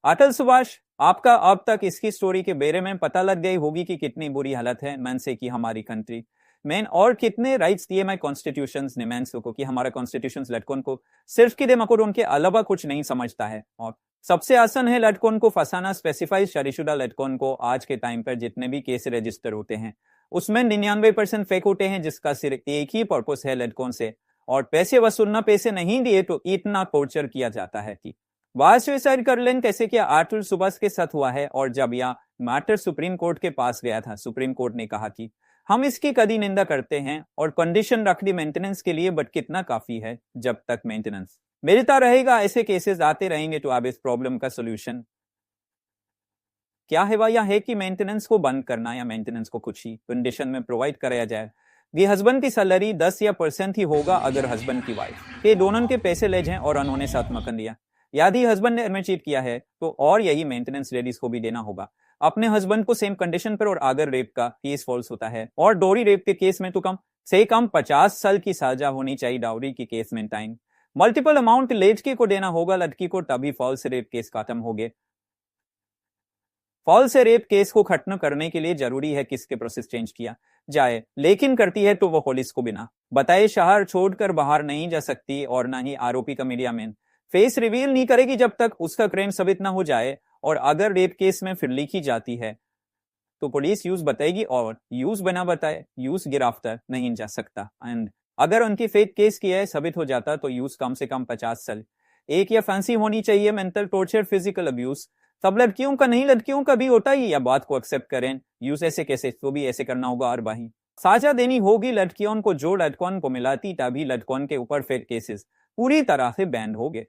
अटल सुभाष, आपका अब तक इसकी स्टोरी के बारे में पता लग गई होगी कि कितनी बुरी हालत है मैंसे की हमारी कंट्री में, और कितने राइट्स दिए मैं कॉन्स्टिट्यूशन ने मैंस को कि हमारा कॉन्स्टिट्यूशन लड़कों को सिर्फ कीड़े मकोड़ों के अलावा कुछ नहीं समझता है। और सबसे आसान है लड़कों को फंसाना। स्पेसिफाइड शादीशुदा लड़कों को आज के टाइम पर जितने भी केस रजिस्टर होते हैं उसमें 99% फेक होते हैं, जिसका सिर्फ एक ही पर्पस है लड़कों से और पैसे वसूलना। पैसे नहीं दिए तो इतना टॉर्चर किया जाता है कि वह सुसाइड कर लें, कैसे क्या अटल सुभाष के साथ हुआ है। और जब यह मैटर सुप्रीम कोर्ट के पास गया था, सुप्रीम कोर्ट ने कहा कि हम इसकी कड़ी निंदा करते हैं और कंडीशन रख दी मेंटेनेंस के लिए, बट कितना काफी है जब तक मेंटेनेंस मिलता रहेगा, ऐसे केसेस आते रहेंगे। तो अब इस प्रॉब्लम का सोल्यूशन क्या है? वह यह है कि मेंटेनेंस को बंद करना या मेंटेनेंस को कुछ ही कंडीशन में प्रोवाइड कराया जाए। ये हस्बैंड की सैलरी 10 या % ही होगा अगर हस्बैंड की वाइफ के दोनों के पैसे ले जाएं और उन्होंने साथ मकान दिया। यदि हस्बैंड ने चीट किया है तो और यही मेंटेनेंस लेडीज को भी देना होगा अपने हस्बैंड को सेम कंडीशन पर। और अगर रेप का केस फॉल्स होता है और डोरी रेप के केस में तो कम से कम 50 साल की सजा होनी चाहिए। डाउरी की केस में टाइम मल्टीपल अमाउंट लड़की को देना होगा लड़की को, तभी फॉल्स रेप केस खत्म हो गए। फॉल्स रेप केस को खत्म करने के लिए जरूरी है कि इसके प्रोसेस चेंज किया जाए, लेकिन करती है तो वो पुलिस को बिना बताए शहर छोड़कर बाहर नहीं जा सकती और ना ही आरोपी का मीडिया में फेस रिवील नहीं करेगी जब तक उसका क्राइम साबित ना हो जाए। और अगर रेप केस में फिर लिखी जाती है तो पुलिस यूज बताएगी और यूज बिना बताए यूज गिरफ्तार नहीं जा सकता। एंड अगर उनकी फेक केस की है साबित हो जाता तो यूज कम से कम 50 साल। एक या फैंसी होनी चाहिए मेंटल टॉर्चर, फिजिकल अब्यूज सब लड़कियों का नहीं लड़कियों का भी होता ही, या बात को एक्सेप्ट करें। यूज ऐसे कैसे, तो भी ऐसे करना होगा और बाही साझा देनी होगी लड़कियों को जो लड़कों को मिलाती, तभी लड़कों के ऊपर फेक केसेस पूरी तरह से बैन हो गए।